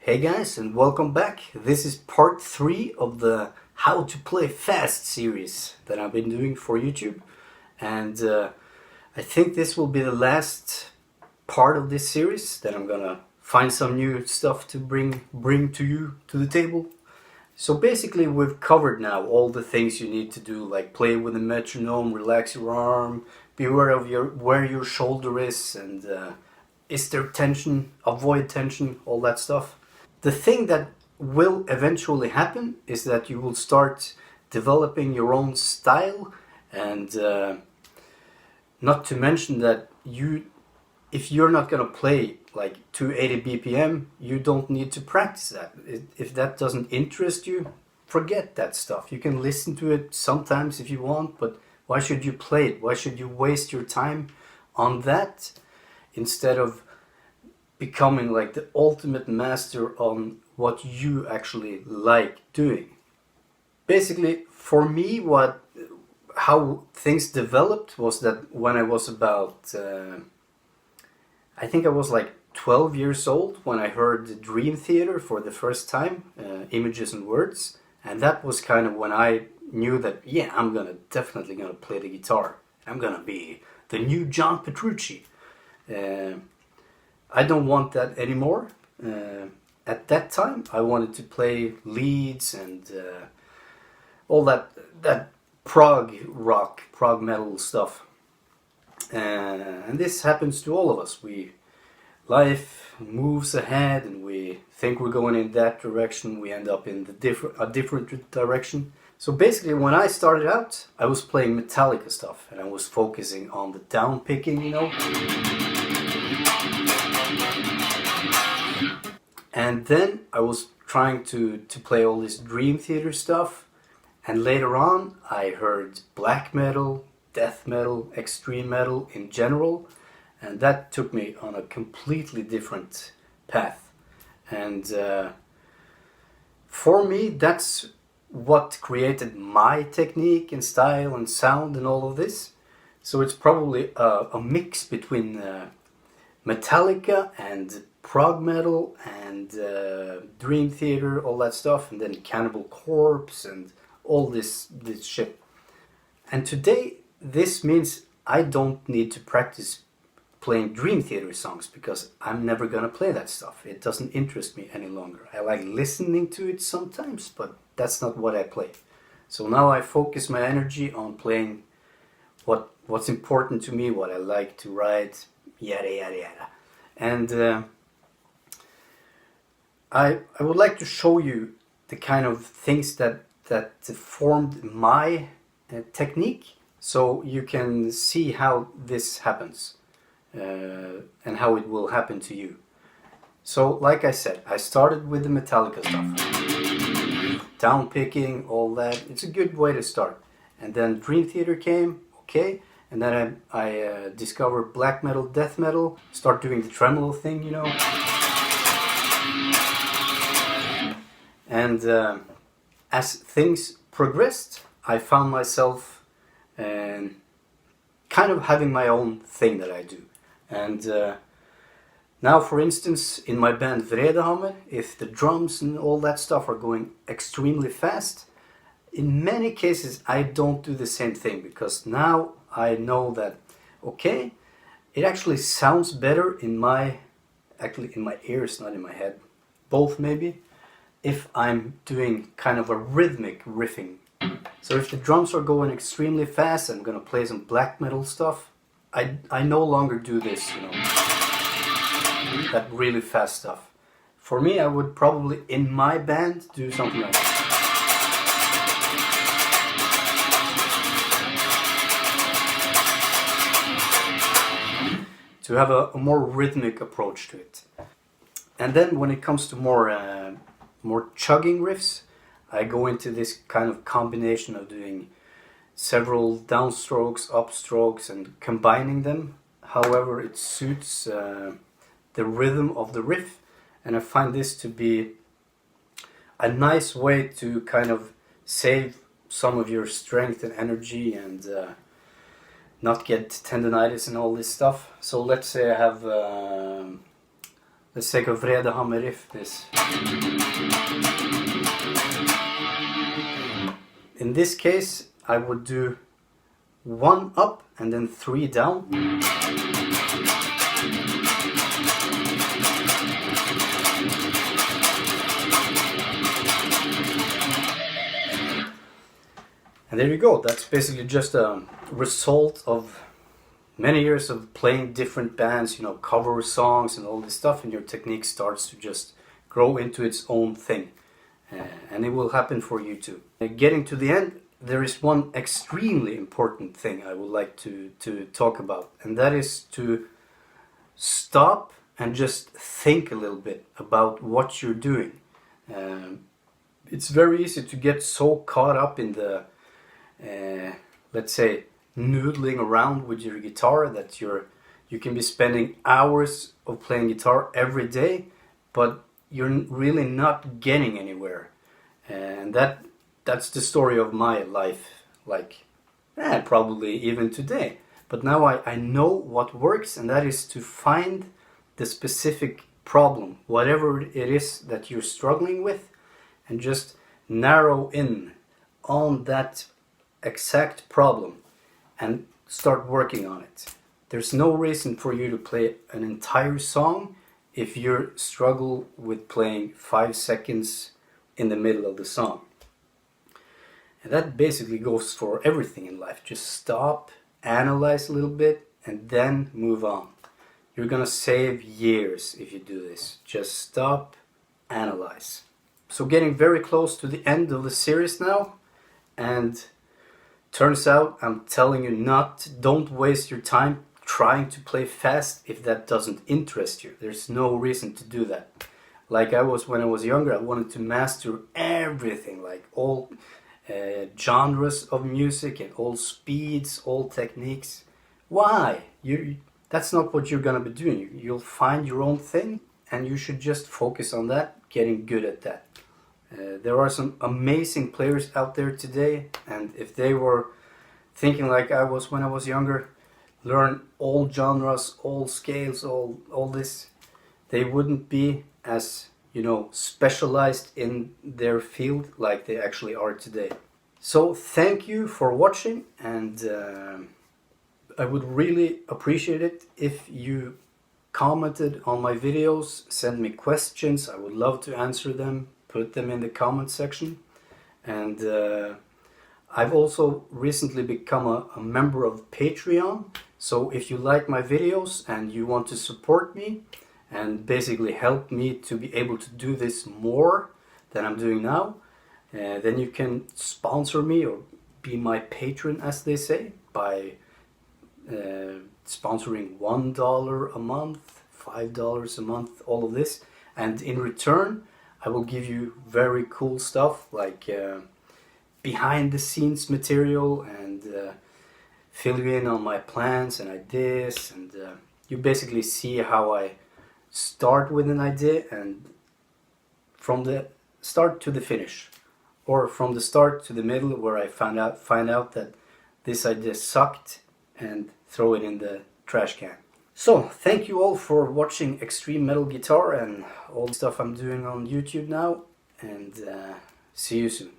Hey guys, and welcome back. This is part 3 of the How to Play Fast series that I've been doing for YouTube. And I think this will be the last part of this series, that I'm gonna find some new stuff to bring to you to the table. So basically we've covered now all the things you need to do, like play with a metronome, relax your arm, be aware of where your shoulder is there tension, avoid tension, all that stuff. The thing that will eventually happen is that you will start developing your own style, and not to mention that if you're not going to play like 280 BPM, you don't need to practice that. If that doesn't interest you, forget that stuff. You can listen to it sometimes if you want, but why should you play it? Why should you waste your time on that instead of becoming like the ultimate master on what you actually like doing? Basically, for me, how things developed was that when I was about I think I was like 12 years old when I heard Dream Theater for the first time, Images and Words, and that was kind of when I knew that, yeah, I'm definitely gonna play the guitar. I'm gonna be the new John Petrucci. I don't want that anymore. At that time, I wanted to play leads and all that prog rock, prog metal stuff. And this happens to all of us. Life moves ahead, and we think we're going in that direction. We end up in a different direction. So basically, when I started out, I was playing Metallica stuff, and I was focusing on the down picking, you know. And then I was trying to play all this Dream Theater stuff, and later on I heard black metal, death metal, extreme metal in general, and that took me on a completely different path. And for me, that's what created my technique and style and sound and all of this. So it's probably a mix between Metallica and prog metal and Dream Theater, all that stuff, and then Cannibal Corpse and all this shit. And today this means I don't need to practice playing Dream Theater songs, because I'm never gonna play that stuff. It doesn't interest me any longer. I like listening to it sometimes, but that's not what I play. So now I focus my energy on playing what's important to me, what I like to write, yada yada yada. And I would like to show you the kind of things that formed my technique, so you can see how this happens and how it will happen to you. So like I said, I started with the Metallica stuff, down picking, all that. It's a good way to start. And then Dream Theater came, okay, and then I discovered black metal, death metal, start doing the tremolo thing, you know. And as things progressed, I found myself kind of having my own thing that I do. And now, for instance, in my band Vredehammer, if the drums and all that stuff are going extremely fast, in many cases I don't do the same thing, because now I know that, okay, it actually sounds better in my ears, not in my head, both maybe, if I'm doing kind of a rhythmic riffing. So if the drums are going extremely fast, I'm gonna play some black metal stuff. I no longer do this, you know, that really fast stuff. For me, I would probably, in my band, do something like that. To have a more rhythmic approach to it. And then when it comes to more chugging riffs, I go into this kind of combination of doing several downstrokes, upstrokes, and combining them however it suits the rhythm of the riff. And I find this to be a nice way to kind of save some of your strength and energy and not get tendonitis and all this stuff. So let's say I have Let's take a Vredehammer riff. In this case, I would do 1 up and then 3 down. And there you go. That's basically just a result of many years of playing different bands, you know, cover songs and all this stuff, and your technique starts to just grow into its own thing. And it will happen for you too. Getting to the end, there is one extremely important thing I would like to talk about, and that is to stop and just think a little bit about what you're doing. It's very easy to get so caught up in the, let's say, noodling around with your guitar that you can be spending hours of playing guitar every day, but you're really not getting anywhere. And that's the story of my life, like probably even today. But now I know what works, and that is to find the specific problem, whatever it is that you're struggling with, and just narrow in on that exact problem and start working on it. There's no reason for you to play an entire song if you struggle with playing 5 seconds in the middle of the song. And that basically goes for everything in life. Just stop, analyze a little bit, and then move on. You're gonna save years if you do this. Just stop, analyze. So getting very close to the end of the series now, and turns out I'm telling you don't waste your time trying to play fast if that doesn't interest you. There's no reason to do that. Like I was when I was younger, I wanted to master everything, like all genres of music and all speeds, all techniques. Why? That's not what you're gonna be doing. You'll find your own thing, and you should just focus on that, getting good at that. There are some amazing players out there today, and if they were thinking like I was when I was younger, learn all genres, all scales, all this, they wouldn't be as, you know, specialized in their field like they actually are today. So thank you for watching, and I would really appreciate it if you commented on my videos, send me questions. I would love to answer them. Put them in the comment section. And I've also recently become a member of Patreon. So if you like my videos and you want to support me and basically help me to be able to do this more than I'm doing now, then you can sponsor me or be my patron, as they say, by sponsoring $1 a month, $5 a month, all of this. And in return, I will give you very cool stuff like behind the scenes material, and fill you in on my plans and ideas, and you basically see how I start with an idea, and from the start to the finish, or from the start to the middle where I find out that this idea sucked and throw it in the trash can. So, thank you all for watching Extreme Metal Guitar and all the stuff I'm doing on YouTube now, and see you soon.